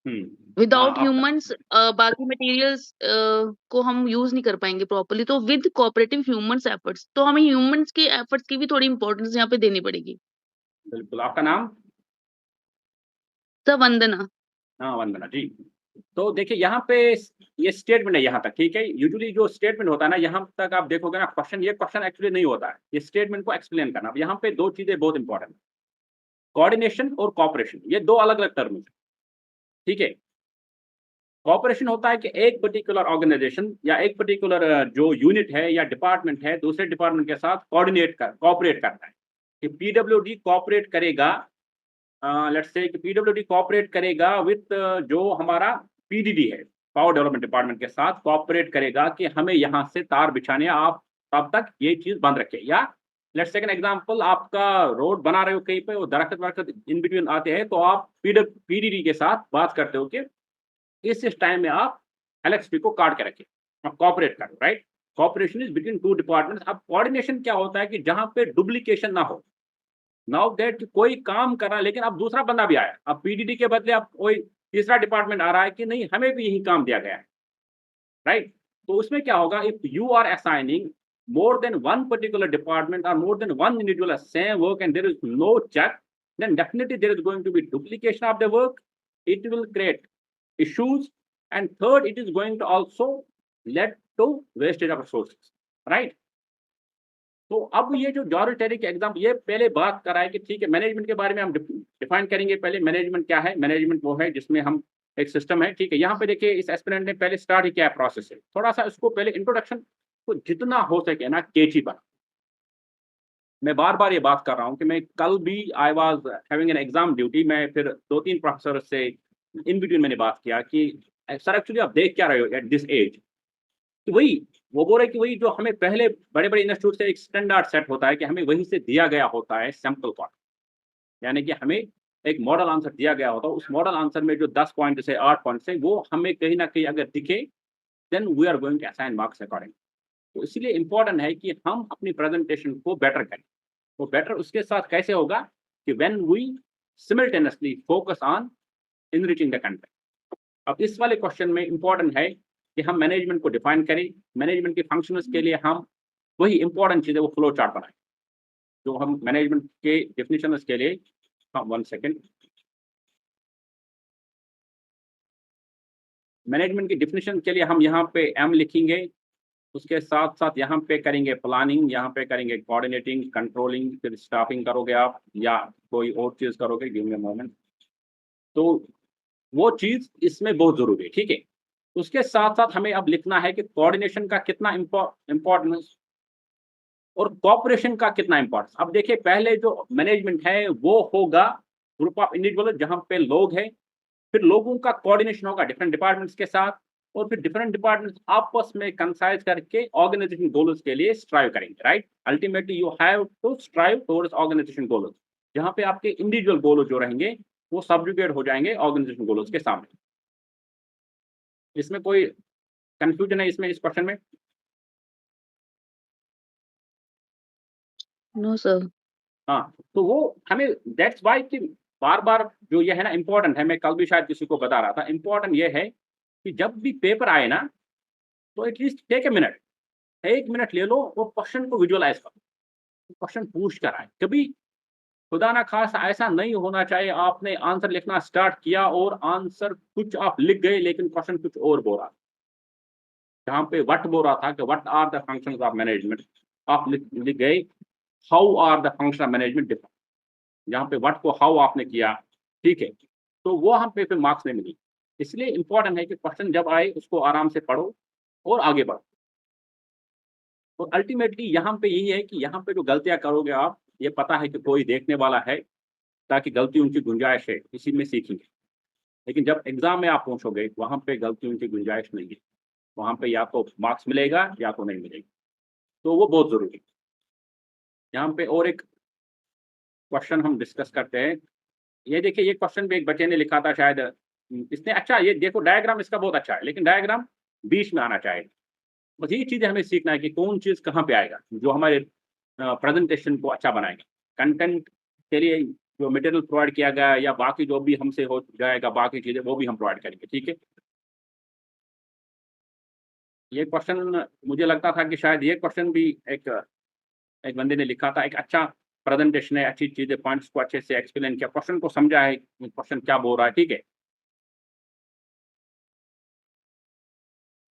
S3: Without
S1: आपका
S3: ह्यूमंस बाकी मटेरियल्स को हम यूज नहीं कर पाएंगे प्रॉपर्ली। तो विद कोऑपरेटिव ह्यूमंस एफर्ट्स, तो हमें ह्यूमंस के एफर्ट्स की भी थोड़ी इंपॉर्टेंस यहाँ पे देनी पड़ेगी।
S1: बिल्कुल, आपका नाम?
S3: सर वंदना।
S1: हाँ, वंदना जी। तो देखिए यहाँ पे ये स्टेटमेंट है यहाँ तक। ठीक है, यूजुअली जो स्टेटमेंट होता है ना, यहाँ तक आप देखोगे ना, क्वेश्चन ये क्वेश्चन एक्चुअली नहीं होता है, ये स्टेटमेंट को एक्सप्लेन करना। अब यहाँ पे दो चीजें बहुत इंपॉर्टेंट है, कोऑर्डिनेशन और कोऑपरेशन, ये दो अलग अलग टर्म है। ठीक है, कोऑपरेशन होता है कि एक पर्टिकुलर ऑर्गेनाइजेशन या एक पर्टिकुलर जो यूनिट है या डिपार्टमेंट है दूसरे डिपार्टमेंट के साथ कोऑपरेट करता है। कि पीडब्ल्यूडी कोऑपरेट करेगा, लेट्स से कि पीडब्ल्यूडी कोऑपरेट करेगा विद जो हमारा पीडीडी है, पावर डेवलपमेंट डिपार्टमेंट के साथ कोऑपरेट करेगा कि हमें यहाँ से तार बिछाने, आप तब तक ये चीज बंद रखें। या लेट्स टेक एन एग्जांपल, आपका रोड बना रहे हो कहीं पे, वो दरख्त वरख्त इन बिटवीन आते हैं, तो आप पीडीडी के साथ बात करते हो कि इस टाइम में आप एलएक्सपी को काट के रखें, आप कोऑपरेट करो। Right, cooperation is between two departments. अब कोऑर्डिनेशन क्या होता है कि जहां पे डुप्लीकेशन ना हो। नाउ दैट कोई काम कर रहा है लेकिन अब दूसरा बंदा भी आया, अब पीडीडी के बदले अब कोई तीसरा डिपार्टमेंट आ रहा है कि नहीं हमें भी यही काम दिया गया है। राइट, तो उसमें क्या होगा, if you are assigning more than one particular department or more than one individual a same work and there is no check, then definitely there is going to be duplication of the work. It will create issues, and third, it is going to also lead to wastage of resources. Right? तो अब ये जो George टेरी के exam, ये पहले बात करा है कि ठीक है, मैनेजमेंट के बारे में हम डिफाइन करेंगे। पहले मैनेजमेंट क्या है? मैनेजमेंट वो है जिसमें हम एक सिस्टम है। ठीक है, यहाँ पे देखिए इस एस्पिरेंट ने पहले स्टार्ट ही किया प्रोसेस है, थोड़ा सा इसको पहले इंट्रोडक्शन को जितना हो सके ना केची पर। मैं बार बार ये बात कर रहा हूँ कि मैं कल भी I was having an exam duty, मैं फिर 2-3 प्रोफेसर से इन बिटवीन मैंने बात किया कि सर एक्चुअली आप देख क्या रहे हो एट दिस एज। तो वही वो बोल रहे कि वही जो हमें पहले बड़े बड़े इंस्टीट्यूट से एक स्टैंडर्ड सेट होता है कि हमें वहीं से दिया गया होता है सैंपल पॉइंट, यानी कि हमें एक मॉडल आंसर दिया गया होता है। उस मॉडल आंसर में जो 10 पॉइंट से 8 पॉइंट से वो हमें कहीं ना कहीं अगर दिखे, then we are going to assign marks according. तो इसलिए इंपॉर्टेंट है कि हम अपनी प्रेजेंटेशन को बेटर करें। तो बेटर उसके साथ कैसे होगा कि when we simultaneously focus on enriching the content. अब इस वाले क्वेश्चन में इंपॉर्टेंट है कि हम मैनेजमेंट को डिफाइन करें, मैनेजमेंट के फंक्शंस के लिए हम वही इंपॉर्टेंट चीज़ है वो फ्लो चार्ट बनाएं जो हम मैनेजमेंट के डेफिनेशंस के लिए। हाँ, 1 सेकेंड। मैनेजमेंट की डेफिनेशन के लिए हम यहाँ पे एम लिखेंगे, उसके साथ साथ यहाँ पे करेंगे प्लानिंग, यहाँ पे करेंगे कोऑर्डिनेटिंग, कंट्रोलिंग, फिर स्टाफिंग करोगे आप या कोई और चीज़ करोगे, गिव मी अ मोमेंट। तो वो चीज इसमें बहुत जरूरी है, ठीक है। उसके साथ साथ हमें अब लिखना है कि कोऑर्डिनेशन का कितना इम्पोर्टेंस और कॉपरेशन का कितना इम्पोर्टेंस। अब देखिए, पहले जो मैनेजमेंट है वो होगा ग्रुप ऑफ इंडिविजुअल जहां पे लोग हैं, फिर लोगों का कोऑर्डिनेशन होगा डिफरेंट डिपार्टमेंट्स के साथ, और फिर डिफरेंट डिपार्टमेंट्स आपस में कंसाइज करके ऑर्गेनाइजेशन गोल्स के लिए स्ट्राइव करेंगे, right. Ultimately you have to strive towards organisation goals, जहां पे आपके इंडिविजुअल गोल जो रहेंगे वो सब्जुगेट हो जाएंगे ऑर्गेनाइजेशन गोल्स के सामने। इसमें कोई कंफ्यूजन है इसमें, इस क्वेश्चन में?
S3: No, sir.
S1: हाँ, तो वो हमें दैट्स व्हाई कि बार-बार जो ये है ना इम्पोर्टेंट है, मैं कल भी शायद किसी को बता रहा था, इम्पोर्टेंट ये है कि जब भी पेपर आए ना, तो at least take a minute, 1 minute ले लो, वो क्वेश्चन को विजुअलाइज़ करो, क्वेश्चन पूछ कर आए। कभी खुदा ना ख़ास्ता ऐसा नहीं होना चाहिए आपने आंसर लिखना स्टार्ट किया और आंसर कुछ आप लिख गए लेकिन क्वेश्चन कुछ और बोल रहा था। जहाँ पे व्हाट बोल रहा था कि what are the functions of management, आप लिख लिख गए how are the function of management different. जहाँ पे व्हाट को हाउ आपने किया, ठीक है, तो वो हम पे फिर मार्क्स नहीं मिली। इसलिए इम्पोर्टेंट है कि क्वेश्चन जब आए उसको आराम से पढ़ो और आगे बढ़ो। और अल्टीमेटली यहाँ पे यही है कि यहाँ पे जो गलतियाँ करोगे आप, ये पता है कि कोई देखने वाला है, ताकि गलतियों की गुंजाइश है, इसी में सीखेंगे। लेकिन जब एग्ज़ाम में आप पहुँचोगे, वहाँ पे गलतियों की गुंजाइश नहीं है। वहाँ पे या तो मार्क्स मिलेगा या तो नहीं मिलेगा। तो वो बहुत ज़रूरी है। यहाँ पे और एक क्वेश्चन हम डिस्कस करते हैं। ये देखिए, ये क्वेश्चन भी एक बच्चे ने लिखा था शायद, इसने अच्छा ये देखो डायग्राम इसका बहुत अच्छा है, लेकिन डायग्राम बीच में आना चाहिए। बस यही चीज़ें हमें सीखना है कि कौन चीज़ कहाँ पे आएगा, जो हमारे प्रेज़ेंटेशन को अच्छा बनाएगा। कंटेंट के लिए जो मटेरियल प्रोवाइड किया गया है या बाकी जो भी हमसे हो जाएगा बाकी चीज़ें, वो भी हम प्रोवाइड करेंगे, ठीक है? ये क्वेश्चन मुझे लगता था कि शायद ये क्वेश्चन भी एक एक बंदे ने लिखा था, एक अच्छा प्रेज़ेंटेशन है, अच्छी चीज़ें पॉइंट्स को अच्छे से एक्सप्लेन किया, क्वेश्चन को समझा है, क्वेश्चन क्या बोल रहा है, ठीक है?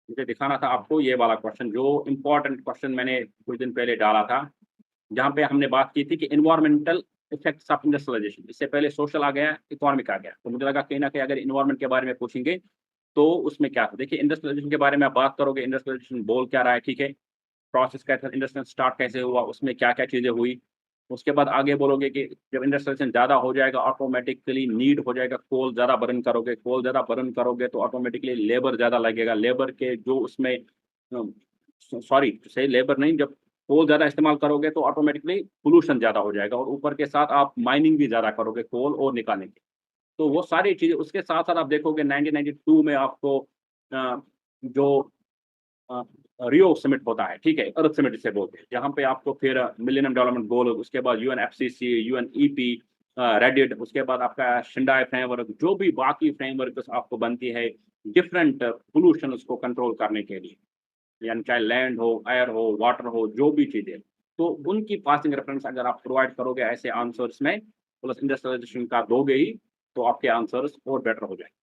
S1: मुझे दिखाना था आपको ये वाला क्वेश्चन, जो इम्पोर्टेंट क्वेश्चन मैंने कुछ दिन पहले डाला था, जहाँ पे हमने बात की थी कि एनवायरमेंटल इफेक्ट्स ऑफ इंडस्ट्रियलाइजेशन। इससे पहले सोशल आ गया, इकोनॉमिक आ गया, तो मुझे लगा कहीं न कहीं अगर एनवायरमेंट के बारे में पूछेंगे, तो उसमें क्या था? देखिए, इंडस्ट्रियलाइजेशन के बारे में आप बात करोगे, इंडस्ट्रियलाइजेशन बोल क्या रहा है, ठीक है? प्रोसेस कैसा, इंडस्ट्रियल स्टार्ट कैसे हुआ, उसमें क्या-क्या चीज़ें हुई। उसके बाद आगे बोलोगे कि जब इंडस्ट्रियलाइजेशन ज़्यादा हो जाएगा, ऑटोमैटिकली नीड हो जाएगा, कोल ज़्यादा बर्न करोगे, कोल ज़्यादा बर्न करोगे तो ऑटोमैटिकली लेबर ज़्यादा लगेगा, लेबर के जो उसमें सॉरी सही लेबर नहीं, जब कोल ज़्यादा इस्तेमाल करोगे तो ऑटोमैटिकली पॉल्यूशन ज़्यादा हो जाएगा, और ऊपर के साथ आप माइनिंग भी ज़्यादा करोगे कोल और निकालने की। तो वो सारी चीज़ें उसके साथ-साथ आप देखोगे 1992 में आपको जो अ, रियो समिट होता है, ठीक है? अर्थ समिट जिसे बोलते हैं, जहाँ पे आपको फिर मिलेनियम डेवलपमेंट गोल, उसके बाद यूएनएफसीसी, यूएनईपी, रेडिट, उसके बाद आपका शिंडाई फ्रेमवर्क, जो भी बाकी फ्रेमवर्क्स आपको बनती है, डिफरेंट पॉल्यूशन उसको कंट्रोल करने के लिए, यानी चाहे लैंड हो, एयर हो, वाटर हो, जो भी चीज़ें। तो उनकी पासिंग रेफरेंस अगर आप प्रोवाइड करोगे ऐसे आंसर्स में, प्लस इंडस्ट्रियलाइजेशन का दोगे ही, तो आपके आंसर्स और बेटर हो जाएँगे।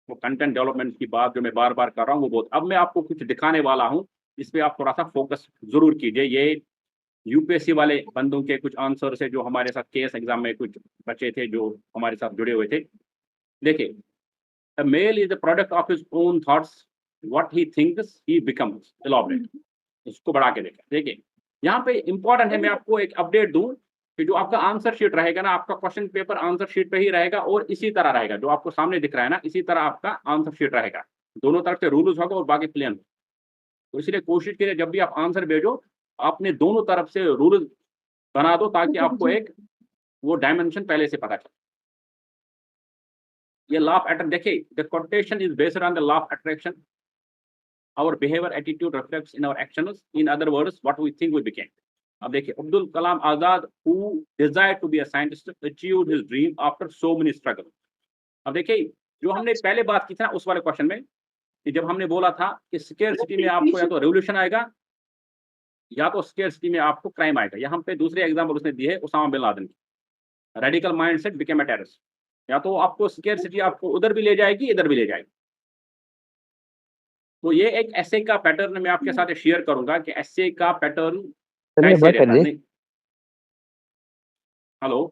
S1: वो कंटेंट डेवलपमेंट की बात जो मैं बार-बार कर रहा हूँ वो बहुत, अब मैं आपको कुछ दिखाने वाला हूँ, इस पे आप थोड़ा-सा फ़ोकस ज़रूर कीजिए। ये यूपीएससी वाले बंदों के कुछ आंसर्स है जो हमारे साथ केएस एग्ज़ाम में कुछ बच्चे थे जो हमारे साथ जुड़े हुए थे। देखिए, a male is the product of his own thoughts, what he thinks he becomes. Elaborate, इसको बढ़ा के देखें। देखिए, यहाँ पे इम्पोर्टेंट है, मैं आपको एक अपडेट दूँ कि जो आपका आंसर शीट रहेगा ना, आपका क्वेश्चन पेपर आंसर शीट पे ही रहेगा और इसी तरह रहेगा। जो आपको सामने दिख रहा है ना, इसी तरह आपका आंसर शीट रहेगा। दोनों तरफ से रूल्स होगा और बाकी प्लेन। तो इसलिए कोशिश कीजिए जब भी आप आंसर भेजो, आपने दोनों तरफ से रूल्स बना दो ताकि आपको एक वो डायमेंशन पहले से पता चले। ये लॉ ऑफ अट्रैक्शन देखिए, the quotation is based on the law of attraction. Our behavior attitude reflects in our actions. In other words, what we think we became. अब देखिए, Abdul Kalam Azad who desired to be a scientist achieved his dream after so many struggles. अब देखिए, जो हमने पहले बात की थी ना उस वाले क्वेश्चन में, कि जब हमने बोला था कि स्केर्सिटी में आपको या तो रेवोल्यूशन आएगा या तो स्केर्सिटी में आपको क्राइम आएगा। यहाँ पे दूसरे एग्जाम्पल उसने दिए है उसामा बिन लादेन की, radical mindset became a terrorist. या तो आपको स्केर्सिटी आपको उधर भी ले जाएगी, इधर भी ले जाएगी। तो ये एक एस्से का पैटर्न मैं आपके साथ शेयर करूँगा कि एस्से का पैटर्न
S4: चलिए
S1: कैसे
S4: बंद
S1: रहता है।
S4: करिए।
S1: नहीं, हेलो?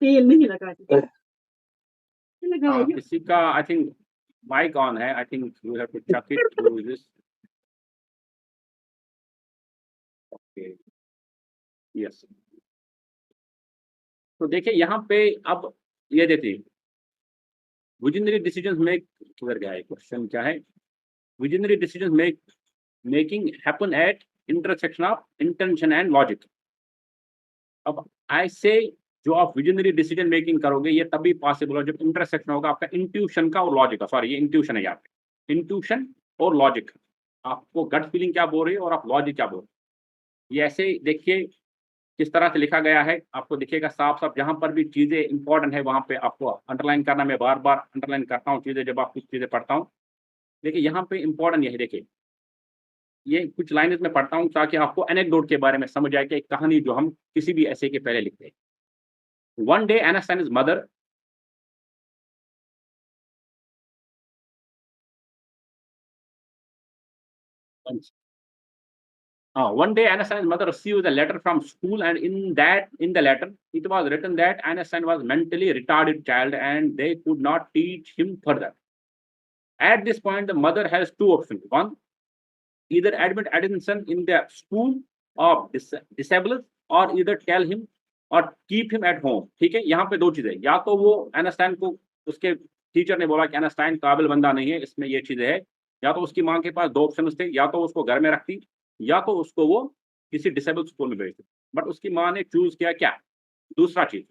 S5: तेल नहीं लगा
S1: किसी का आई थिंक माइक ऑन है, I think you have to check it through this. Okay, yes. तो देखिए यहाँ पे अब ये देखिए विजनरी डिसीजंस मेक, किधर गया है क्वेश्चन, क्या है? Visionary decisions making happen at intersection of intention and logic. अब ऐसे जो आप विजनरी डिसीजन मेकिंग करोगे ये तभी पॉसिबल है जब इंटरसेक्शन होगा आपका इंट्यूशन का और लॉजिक का। सॉरी, ये इंट्यूशन है यहाँ पे, इंट्यूशन और लॉजिक। आपको गट फीलिंग क्या बोल रही है और आप लॉजिक क्या बोल रहे हैं। ये ऐसे देखिए किस तरह से लिखा गया है, आपको दिखेगा साफ साफ। जहां पर भी चीजें इंपॉर्टेंट है वहां पे आपको अंडरलाइन करना। मैं बार बार अंडरलाइन करता हूँ चीजें जब आप कुछ चीजें पढ़ता हूँ। देखिए यहाँ पे इंपॉर्टेंट ये है, देखिए ये कुछ लाइन में पढ़ता हूँ ताकि आपको एनेक्डोट के बारे में समझ आए कि एक कहानी जो हम किसी भी ऐसे के पहले लिखते हैं। One day Einstein's mother one day Einstein's mother received a letter from school, and in the letter it was written that Einstein was mentally retarded child and they could not teach him further. At this point the mother has two options. One, either admit Einstein in the school of disabled or either tell him और keep him at home. ठीक है, यहाँ पे दो चीजें, या तो वो आइंस्टाइन को उसके टीचर ने बोला कि आइंस्टाइन काबिल बंदा नहीं है, इसमें ये चीजें है, या तो उसकी माँ के पास दो ऑप्शन थे, या तो उसको घर में रखती या तो उसको वो किसी डिसेबल स्कूल में भेजती। बट उसकी माँ ने चूज किया क्या? दूसरा चीज।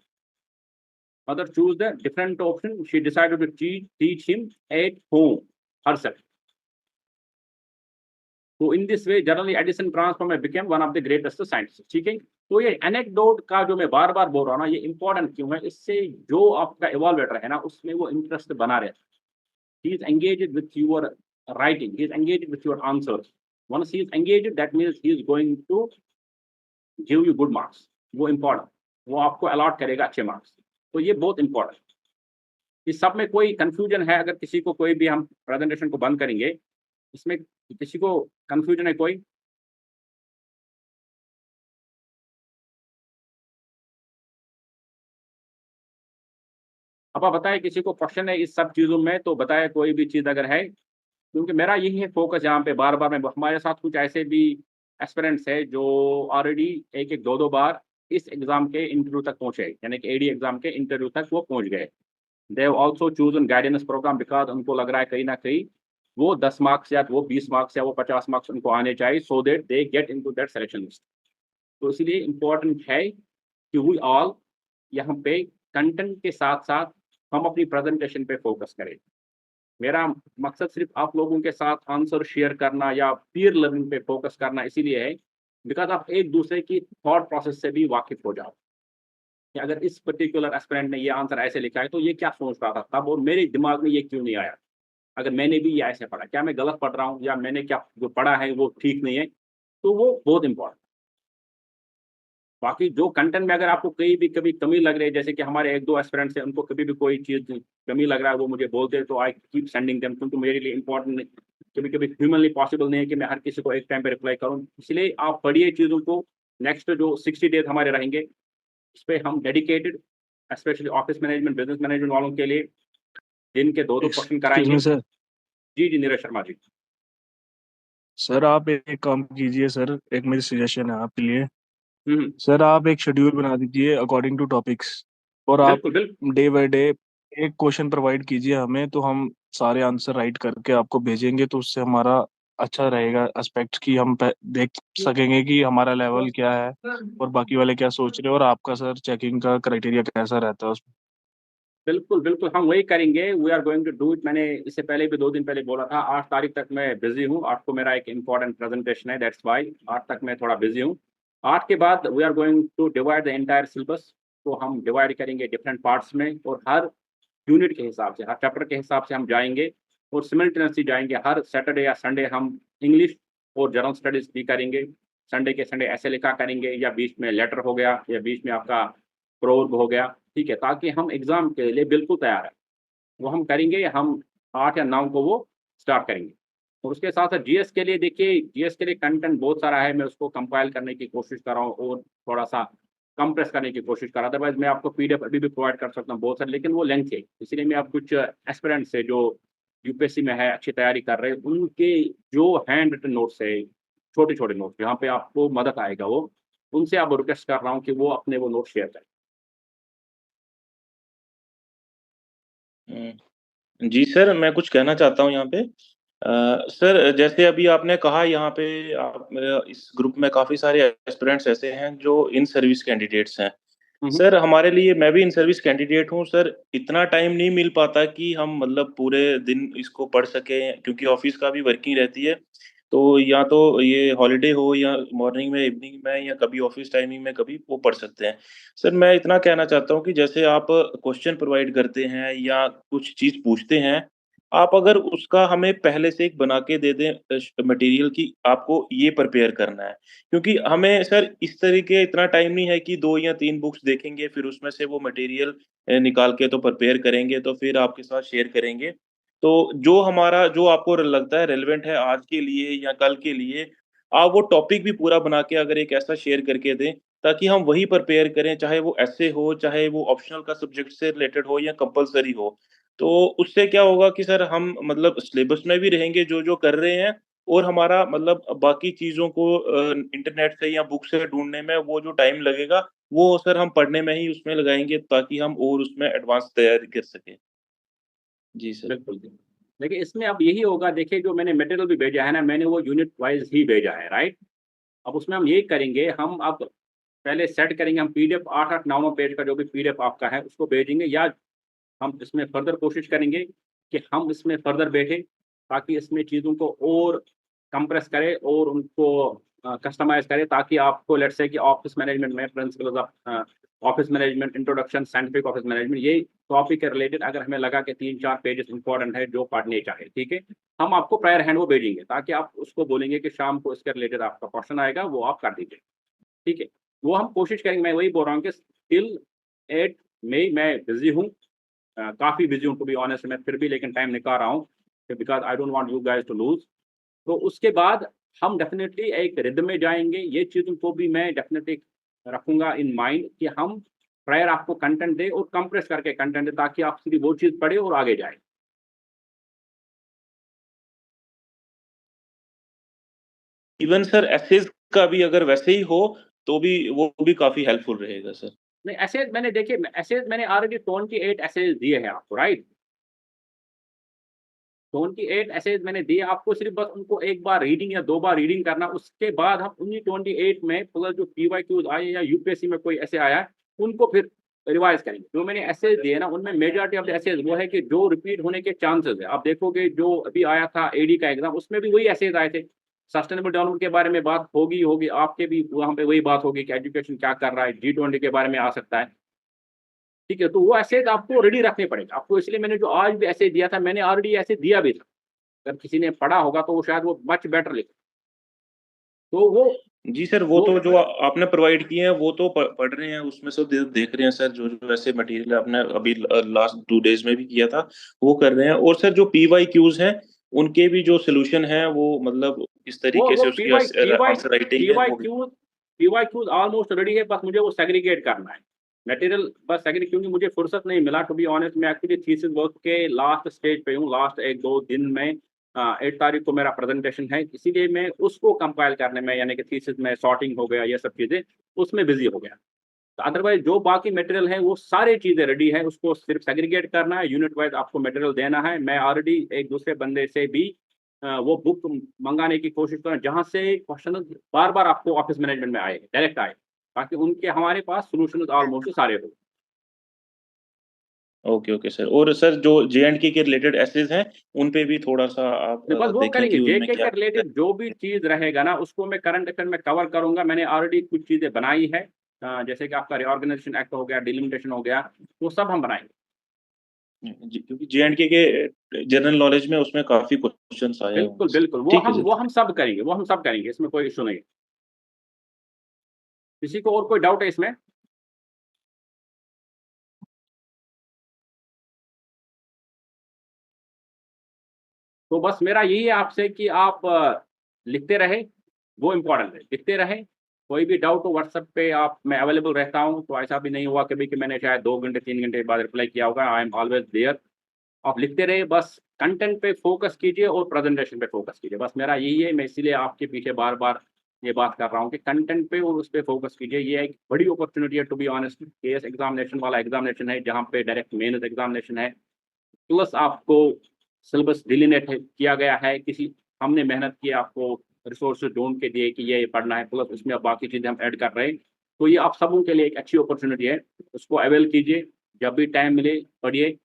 S1: Mother choose the different option, she decided to teach him at home herself. तो in this way generally Edison transformer became one of the greatest scientist. ठीक है, तो ये एनेक्डोट का जो मैं बार बार बोल रहा हूँ ना, ये इंपॉर्टेंट क्यों है? इससे जो आपका इवॉल्वेटर है ना उसमें वो इंटरेस्ट बना रहता है। He is engaged with your writing, he is engaged with your answers. Once he is engaged that means he is going to give you good marks. वो इंपॉर्टेंट, वो आपको अलॉट करेगा अच्छे मार्क्स। तो ये बहुत इंपॉर्टेंट। इस सब में कोई कंफ्यूजन है? अगर किसी को कोई भी, हम प्रेजेंटेशन को बंद करेंगे, इसमें किसी को कंफ्यूजन है कोई? अब आप बताएं किसी को क्वेश्चन है इस सब चीजों में तो बताए कोई भी चीज अगर है, क्योंकि मेरा यही है फोकस यहाँ पे। बार बार मैं, हमारे साथ कुछ ऐसे भी एस्पिरेंट्स है जो ऑलरेडी एक एक दो बार इस एग्जाम के इंटरव्यू तक पहुंचे, यानी कि एडी एग्जाम के इंटरव्यू तक वो पहुंच गए। They have also chosen guidance programme because उनको लग रहा है कहीं ना कहीं वो 10 मार्क्स या वो 20 मार्क्स या वो 50 मार्क्स उनको आने चाहिए, so that they get into that selection list. तो इसलिए इम्पोर्टेंट है कि वी ऑल यहाँ पे कंटेंट के साथ साथ हम अपनी प्रेजेंटेशन पे फोकस करें। मेरा मकसद सिर्फ आप लोगों के साथ आंसर शेयर करना या पीयर लर्निंग पे फोकस करना इसीलिए है बिकॉज आप एक दूसरे की थॉट प्रोसेस से भी वाकिफ हो जाओ कि अगर इस पर्टिकुलर एस्पिरेंट ने ये आंसर ऐसे लिखा है तो ये क्या सोच रहा था तब और मेरे दिमाग में ये क्यों नहीं आया। अगर मैंने भी ये ऐसे पढ़ा, क्या मैं गलत पढ़ रहा हूँ या मैंने क्या जो पढ़ा है वो ठीक नहीं है। तो वो बहुत इंपॉर्टेंट। बाकी जो कंटेंट में अगर आपको कहीं भी कभी कमी लग रही है, जैसे कि हमारे एक दो एस्पिरेंट्स हैं, उनको कभी भी कोई चीज़ कमी लग रहा है वो मुझे बोलते हैं, तो आई कीप सेंडिंग देम, क्योंकि मेरे लिए इंपॉर्टेंट कभी कभी ह्यूमनली पॉसिबल नहीं है कि मैं हर किसी को एक टाइम पे रिप्लाई करूँ। इसलिए आप पढ़िए चीज़ों को। नेक्स्ट जो 60 डेज हमारे रहेंगे इस पर हम dedicated, specially office management business management वालों के लिए दिन के दो क्वेश्चन कराएंगे।
S6: सर
S1: जी जी नीरज शर्मा जी।
S6: सर आप एक काम कीजिए सर, एक मेरी सजेशन है आपके लिए।
S1: हम्म,
S6: सर आप एक शेड्यूल बना दीजिए अकॉर्डिंग टू टॉपिक्स, और आप
S1: बिल्कुल बिल्कुल।
S6: डे बाय डे एक क्वेश्चन प्रोवाइड कीजिए हमें, तो हम सारे आंसर राइट करके आपको भेजेंगे। तो उससे हमारा अच्छा रहेगा एस्पेक्ट कि हम देख सकेंगे कि हमारा लेवल क्या है और बाकी वाले क्या सोच रहे हैं, और आपका सर चेकिंग का क्राइटेरिया कैसा रहता है उसमें।
S1: बिल्कुल बिल्कुल, हम वही करेंगे। We are going to do it. मैंने इससे पहले भी 2 दिन पहले बोला था 8 तारीख तक मैं बिजी हूँ। 8 को मेरा एक इंपॉर्टेंट प्रेजेंटेशन है, दैट्स वाई 8 तक मैं थोड़ा बिजी हूँ। 8 के बाद we are going to divide the entire syllabus. तो हम डिवाइड करेंगे डिफरेंट पार्ट्स में और हर यूनिट के हिसाब से, हर चैप्टर के हिसाब से हम जाएंगे और सिमिल्टेनियसली जाएंगे। हर सैटरडे या संडे हम इंग्लिश और जनरल स्टडीज भी करेंगे। संडे के संडे ऐसे लिखा करेंगे, या बीच में लेटर हो गया या बीच में आपका प्रोवर्ब हो गया, ठीक है, ताकि हम एग्जाम के लिए बिल्कुल तैयार है। वो हम करेंगे, हम 8 या 9 को वो स्टार्ट करेंगे। और उसके साथ साथ जीएस के लिए देखिए, जीएस के लिए कंटेंट बहुत सारा है, मैं उसको कंपाइल करने की कोशिश कर रहा हूँ और थोड़ा सा कंप्रेस करने की कोशिश कर रहा हूँ। अदरवाइज मैं आपको पीडीएफ अभी भी प्रोवाइड कर सकता हूँ बहुत सारे, लेकिन वो लेंथ है, इसलिए मैं आप कुछ एस्पिरेंट्स है जो यूपीएससी में है, अच्छी तैयारी कर रहे हैं, उनके जो हैंड रिटन नोट्स है, छोटे छोटे नोट्स जहाँ पे आपको मदद आएगा, वो उनसे आप रिक्वेस्ट कर रहा हूँ कि वो अपने वो नोट शेयर करें।
S2: जी सर, मैं कुछ कहना चाहता हूँ यहाँ पे। सर जैसे अभी आपने कहा यहाँ पे आप इस ग्रुप में काफ़ी सारे एस्पिरेंट्स ऐसे हैं जो इन सर्विस कैंडिडेट्स हैं। सर हमारे लिए मैं भी इन सर्विस कैंडिडेट हूँ सर, इतना टाइम नहीं मिल पाता कि हम मतलब पूरे दिन इसको पढ़ सकें क्योंकि ऑफ़िस का भी वर्किंग रहती है। तो या तो ये हॉलिडे हो या मॉर्निंग में, इवनिंग में या कभी ऑफ़िस टाइमिंग में कभी वो पढ़ सकते हैं। सर मैं इतना कहना चाहता हूँ कि जैसे आप क्वेश्चन प्रोवाइड करते हैं या कुछ चीज़ पूछते हैं, आप अगर उसका हमें पहले से एक बना के दे दें मटेरियल कि आपको ये प्रिपेयर करना है। क्योंकि हमें सर इस तरीके इतना टाइम नहीं है कि 2 या 3 बुक्स देखेंगे, फिर उसमें से वो मटेरियल निकाल के तो प्रिपेयर करेंगे, तो फिर आपके साथ शेयर करेंगे। तो जो आपको लगता है रेलेवेंट है आज के लिए या कल के लिए, आप वो टॉपिक भी पूरा बना के अगर एक ऐसा शेयर करके दें, ताकि हम वही प्रिपेयर करें, चाहे वो एसे हो, चाहे वो ऑप्शनल का सब्जेक्ट से रिलेटेड हो या कंपल्सरी हो। तो उससे क्या होगा कि सर हम मतलब सिलेबस में भी रहेंगे जो-जो कर रहे हैं और हमारा मतलब बाकी चीज़ों को इंटरनेट से या बुक से ढूँढने में वो जो टाइम लगेगा, वो सर हम पढ़ने में ही उसमें लगाएँगे ताकि हम और उसमें एडवांस तैयारी कर सकें। जी सर।
S1: बिल्कुल, बिल्कुल। देखिए, इसमें अब यही होगा, देखिए जो मैंने मटेरियल भी भेजा है ना, मैंने वो यूनिट वाइज़ ही भेजा है, राइट? अब उसमें हम यही करेंगे, हम अब पहले सेट करेंगे, हम पीडीएफ 8-8 9-9 पेज का जो भी पीडीएफ आपका है, उसको भेजेंगे, या हम इसमें फर्दर कोशिश करेंगे कि हम इसमें फर्दर बैठें, ताकि इसमें चीज़ों को और कंप्रेस करें और उनको कस्टमाइज़ करें, ताकि आपको लेट्स से कि ऑफ़िस मैनेजमेंट में principles of office management, introduction, scientific office management, ये टॉपिक के रिलेटेड अगर हमें लगा कि 3-4 पेजेज़ इम्पोर्टेंट है जो पढ़ने चाहिए, ठीक है? हम आपको प्रायर हैंड वो भेजेंगे, ताकि आप उसको बोलेंगे कि शाम को इसके रिलेटेड आपका क्वेश्चन आएगा, वो आप कर दीजिए, ठीक है? वो हम कोशिश करेंगे, मैं वही बोल रहा हूँ कि टिल 8 मई मैं बिज़ी हूँ, काफ़ी बिज़ी हूँ टू बी ऑनेस्ट, मैं फिर भी लेकिन टाइम निकाल रहा हूँ, because I don't want you guys to lose. तो उसके बाद हम डेफ़िनेटली एक रिदम में जाएँगे, ये चीज़ों को भी मैं डेफ़िनेटली रखूँगा इन माइंड कि हम प्रायर आपको कंटेंट दें और कंप्रेस करके कंटेंट दें, ताकि आप सीधी वो चीज़ पढ़ें और आगे जाएँ।
S2: इवन सर एसेज़ का भी अगर वैसे ही हो, तो भी वो भी काफ़ी हेल्पफुल रहेगा सर।
S1: नहीं, एसेज मैंने देखिए, एसेज मैंने ऑलरेडी 28 एसेज दिए हैं आपको, राइट? 28 एसेज मैंने दिए आपको, सिर्फ़ बस उनको एक बार रीडिंग या 2 बार रीडिंग करना, उसके बाद हम उन्हीं 28 में प्लस जो पीवाईक्यूज़ आए या यूपीएससी में कोई ऐसे आया है, उनको फिर रिवाइज़ करेंगे। जो मैंने एसेज दिए ना, उनमें मेजॉरिटी ऑफ द एसेज वो है कि जो रिपीट होने के चांसेज़ है। आप देखोगे जो अभी आया था एडी का एग्ज़ाम, उसमें भी वही एसेज आए थे। सस्टेनेबल डेवलपमेंट के बारे में बात होगी ही होगी, आपके भी वहाँ पे वही बात होगी कि एजुकेशन क्या कर रहा है, G20 के बारे में आ सकता है। ठीक है, तो वो एसेज आपको रेडी रखने पड़ेंगे। आपको इसलिए मैंने जो आज भी एसेज दिया था, मैंने ऑलरेडी एसेज दिया भी था। अगर किसी ने पढ़ा होगा तो वो शायद वो मच बेटर लिखे। तो वो
S2: जी सर, वो
S1: वो
S2: तो जो आपने प्रोवाइड किए हैं, वो तो पढ़ रहे हैं, उसमें से देख रहे हैं सर, जो ऐसे मटेरियल आपने अभी लास्ट 2 डेज़ में भी किया था, वो कर रहे हैं। और सर जो पीवाईक्यूज़ हैं, उनके भी जो सॉल्यूशन हैं, वो मतलब किस तरीके
S1: वो
S2: से उसकी आंसर राइटिंग है, वो भी
S1: पीवाईक्यूज़ ऑलमोस्ट रेडी है, बस मुझे वो सेग्रीगेट करना है। मटेरियल बस सेग्री क्योंकि मुझे फुर्सत नहीं मिला टू बी ऑनेस्ट, मैं एक्चुअली थीसिस वर्क के लास्ट स्टेज पे हूँ, लास्ट 1-2 दिन में 8 तारीख को मेरा प्रेज़ेंटेशन है, इसीलिए मैं उसको कंपाइल करने में, यानी कि थीसिस में सॉर्टिंग हो गया, ये सब चीज़ें, उसमें बिज़ी हो गया। अदरवाइज़ जो बाकी मटेरियल है, वो सारी चीज़ें रेडी है, उसको सिर्फ़ सेग्रीगेट करना है, यूनिट वाइज़ आपको मटेरियल देना है। मैं ऑलरेडी एक दूसरे बंदे से भी वो बुक मँगाने की कोशिश कर रहा हूँ, जहाँ से क्वेश्चन बार-बार आपको ऑफ़िस मैनेजमेंट में आए, डायरेक्ट आए, ताकि उनके हमारे पास सॉल्यूशंस ऑलमोस्ट सारे हो।
S2: Okay, okay sir. और सर जो जे-एंड-के के रिलेटेड एसेज़ हैं, उन पे भी थोड़ा-सा आप
S1: नहीं, बस वो
S2: देखें
S1: करेंगे,
S2: कि उनमें
S1: जेके
S2: क्या
S1: के रिलेटेड जो भी चीज़ रहेगा ना, उसको मैं करंट अफेयर में कवर करूँगा। मैंने ऑलरेडी कुछ चीज़ें बनाई है, जैसे कि आपका रिओर्गनाइज़ेशन एक्ट हो गया, डिलिमिटेशन हो गया, वो सब हम बनाएँगे।
S2: जी, क्योंकि जे-एंड-के जनरल नॉलेज में उसमें काफ़ी क्वेश्चन्स आए हैं
S1: बिल्कुल,
S2: उनसे।
S1: बिल्कुल,
S2: ठीक है सर।
S1: वो हम सब करेंगे, वो हम सब करेंगे, इसमें कोई इश्यू नहीं है। किसी को और कोई डाउट है इसमें? तो बस मेरा यही है आपसे कि आप लिखते रहे, वो इम्पोर्टेंट है, लिखते रहे। कोई भी डाउट हो व्हाट्सएप पे मैं अवेलेबल रहता हूँ, तो ऐसा भी नहीं हुआ कभी कि मैंने शायद 2 घंटे 3 घंटे बाद रिप्लाई किया होगा। I am always there. आप लिखते रहे, बस कंटेंट पे फोकस कीजिए और प्रेजेंटेशन पे फोकस कीजिए, बस मेरा यही है। मैं इसीलिए आपके पीछे बार बार ये बात कर रहा हूँ कि कंटेंट पे और उस पर फोकस कीजिए। ये एक बड़ी अपॉर्चुनिटी है, to be honest. KS examination वाला एग्जामिनेशन है, जहाँ पे डायरेक्ट मेंस एग्जामिनेशन है, प्लस आपको सिलेबस डिलीनेट किया गया है, किसी हमने मेहनत की, आपको रिसोर्सेज ढूंढ के दिए कि ये पढ़ना है, प्लस उसमें अब बाकी चीज़ें हम ऐड कर रहे हैं। तो ये आप सबों के लिए एक अच्छी अपॉर्चुनिटी है, उसको अवेल कीजिए। जब भी टाइम मिले पढ़िए।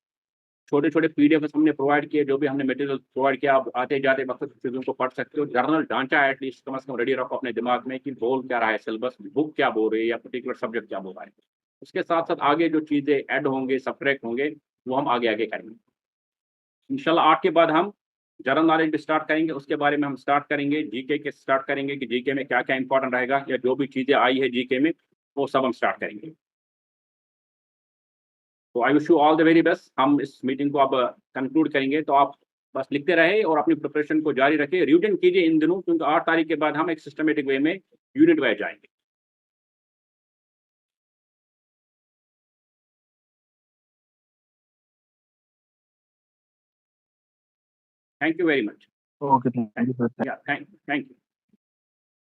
S1: छोटे छोटे पीडीएफ हमने प्रोवाइड किए, जो भी हमने मटेरियल प्रोवाइड किया, आप आते जाते वक्त चीज़ों को पढ़ सकते हो। जर्नल ढांचा एटलीस्ट कम से कम रेडी रखो अपने दिमाग में कि बोल क्या रहा है सिलेबस, बुक क्या बोल रही है, या पर्टिकुलर सब्जेक्ट क्या बोल रहा है। उसके साथ साथ आगे जो चीज़ें ऐड होंगे, सब्ट्रैक्ट होंगे, वो हम आगे आगे करेंगे इंशाल्लाह। 8 के बाद हम जनरल नॉलेज भी स्टार्ट करेंगे, उसके बारे में हम स्टार्ट करेंगे, जीके के स्टार्ट करेंगे कि जीके में क्या क्या इंपॉर्टेंट रहेगा, या जो भी चीज़ें आई है जीके में वो सब हम स्टार्ट करेंगे। तो I wish you all the very best. हम इस मीटिंग को अब कंक्लूड करेंगे, तो आप बस लिखते रहे और अपनी प्रिपरेशन को जारी रखें, रिविजन कीजिए इन दिनों, क्योंकि 8 तारीख के बाद हम एक सिस्टमेटिक वे में यूनिट वाइज जाएंगे। Thank you very much.
S6: Okay, thank you sir.
S1: या थैंक यू।